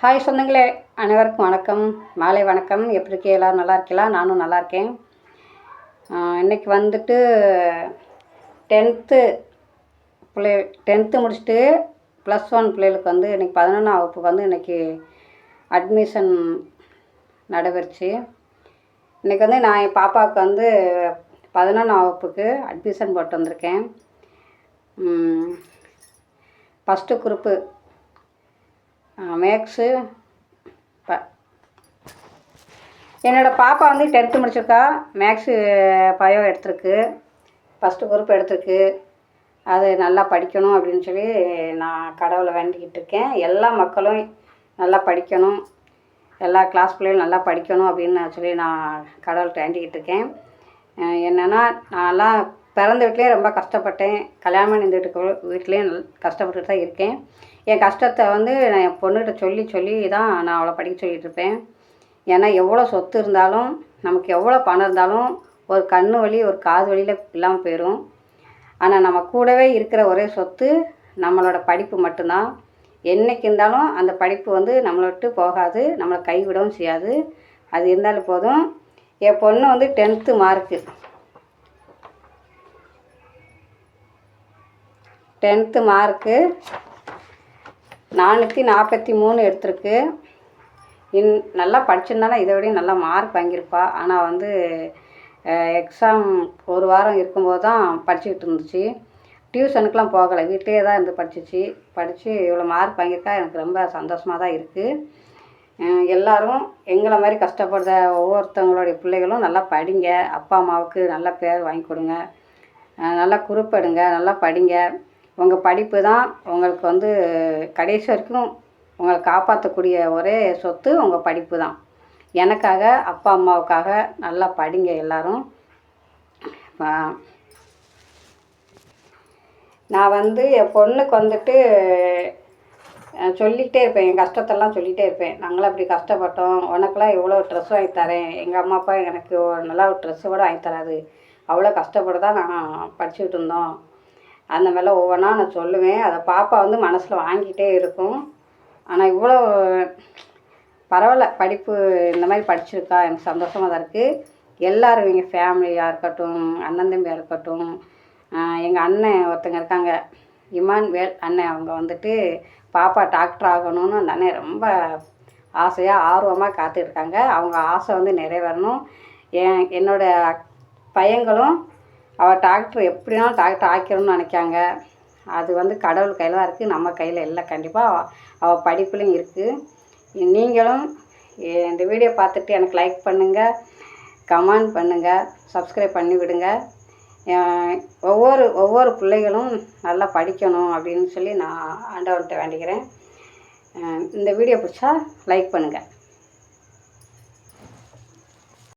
Hi சொந்தங்களே, அனைவருக்கும் வணக்கம், மாலை வணக்கம். எப்படி இருக்கீங்க? எல்லோரும் நல்லா இருக்கலாம். நானும் நல்லா இருக்கேன். இன்றைக்கி வந்துட்டு 10th பிள்ளை 10th முடிச்சுட்டு +1 பிள்ளைகளுக்கு வந்து இன்றைக்கி 11ஆம் வகுப்புக்கு வந்து இன்றைக்கி அட்மிஷன் நடைபெறுச்சு. இன்றைக்கி வந்து நான் என் பாப்பாவுக்கு வந்து 11ஆம் வகுப்புக்கு அட்மிஷன் போட்டு வந்திருக்கேன். First group maths. என்னோடய பாப்பா வந்து 10th முடிச்சிருக்கா. மேக்ஸு பயோ எடுத்திருக்கு, ஃபஸ்ட்டு குரூப் எடுத்திருக்கு. அது நல்லா படிக்கணும் அப்படின்னு சொல்லி நான் கடவுளை வேண்டிக்கிட்டு இருக்கேன். எல்லா மக்களும் நல்லா படிக்கணும், எல்லா கிளாஸ் பிள்ளைகளும் நல்லா படிக்கணும் அப்படின்னு சொல்லி நான் கடவுள்கிட்ட வேண்டிக்கிட்டு இருக்கேன். என்னென்னா, நான்லாம் பிறந்த வீட்லேயே ரொம்ப கஷ்டப்பட்டேன், கல்யாணம் பண்ணி இந்த வீட்லேயும் கஷ்டப்பட்டுட்டு தான் இருக்கேன். என் கஷ்டத்தை வந்து நான் என் பொண்ணுகிட்ட சொல்லி தான் நான் அவளை படிக்க சொல்லிகிட்ருப்பேன். ஏன்னா எவ்வளோ சொத்து இருந்தாலும், நமக்கு எவ்வளோ பணம் இருந்தாலும் ஒரு கண் வலி ஒரு காது வலியில் இல்லாமல் போயிடும். ஆனால் நம்ம கூடவே இருக்கிற ஒரே சொத்து நம்மளோட படிப்பு மட்டும்தான். என்றைக்கு இருந்தாலும் அந்த படிப்பு வந்து நம்மளை விட்டு போகாது, நம்மளை கைவிடவும் செய்யாது. அது இருந்தாலும் போதும். என் பொண்ணு வந்து 10th மார்க்கு 443 எடுத்திருக்கு. நல்லா படிச்சிருந்தாலும் இதை விட நல்லா மார்க் வாங்கியிருப்பா. ஆனால் வந்து எக்ஸாம் ஒரு வாரம் இருக்கும்போது தான் படிச்சுக்கிட்டு இருந்துச்சு. டியூஷனுக்கெலாம் போகலை, வீட்டிலே தான் இருந்து படித்து இவ்வளோ மார்க் வாங்கியிருக்கா. எனக்கு ரொம்ப சந்தோஷமாக தான் இருக்குது. எல்லோரும் எங்களை மாதிரி கஷ்டப்படுற ஒவ்வொருத்தவங்களுடைய பிள்ளைகளும் நல்லா படிங்க, அப்பா அம்மாவுக்கு நல்ல பேர் வாங்கி கொடுங்க, நல்லா குரூப் எடுங்க, நல்லா படிங்க. உங்கள் படிப்பு தான் உங்களுக்கு வந்து கடைசி வரைக்கும் உங்களை காப்பாற்றக்கூடிய ஒரே சொத்து உங்கள் படிப்பு தான். எனக்காக, அப்பா அம்மாவுக்காக நல்லா படிங்க எல்லோரும். நான் வந்து என் பொண்ணுக்கு வந்துட்டு சொல்லிகிட்டே இருப்பேன், என் கஷ்டத்தெல்லாம் சொல்லிகிட்டே இருப்பேன். நாங்களாம் அப்படி கஷ்டப்பட்டோம், உனக்கெல்லாம் இவ்வளோ ட்ரெஸ் வாங்கி தரேன், எங்கள் அம்மா அப்பா எனக்கு நல்லா ஒரு ட்ரெஸ்ஸு கூட வாங்கி தராது, அவ்வளோ கஷ்டப்பட்டு தான் நான் படிச்சுக்கிட்டு இருந்தோம். அந்த மாதிரிலாம் ஒவ்வொன்றா நான் சொல்லுவேன். அதை பாப்பா வந்து மனசில் வாங்கிட்டே இருக்கும். ஆனால் இவ்வளோ பரவாயில்ல, படிப்பு இந்த மாதிரி படிச்சிருக்கா, எனக்கு சந்தோஷமாக தான் இருக்குது. எல்லோரும் எங்கள் ஃபேமிலியாக இருக்கட்டும், அண்ணன் தம்பியாக இருக்கட்டும், எங்கள் அண்ணன் ஒருத்தங்க இருக்காங்க, இமான்வேல் அண்ணன். அவங்க வந்துட்டு பாப்பா டாக்டர் ஆகணும்னு அந்த அண்ணன் ரொம்ப ஆசையாக ஆர்வமாக காத்துட்ருக்காங்க. அவங்க ஆசை வந்து நிறைவேறணும். என்னோடய பையங்களும் அவள் டாக்டர் எப்படினாலும் டாக்டர் ஆக்கிடணும்னு நினைக்காங்க. அது வந்து கடவுள் கையில் தான் இருக்குது, நம்ம கையில் இல்லை. கண்டிப்பாக அவள் படிப்புலையும் இருக்குது. நீங்களும் இந்த வீடியோ பார்த்துட்டு எனக்கு லைக் பண்ணுங்கள், கமெண்ட் பண்ணுங்கள், சப்ஸ்கிரைப் பண்ணி விடுங்க. ஒவ்வொரு பிள்ளைகளும் நல்லா படிக்கணும் அப்படின்னு சொல்லி நான் ஆண்டவன்கிட்ட வேண்டிக்கிறேன். இந்த வீடியோ பிடிச்சா லைக் பண்ணுங்கள்.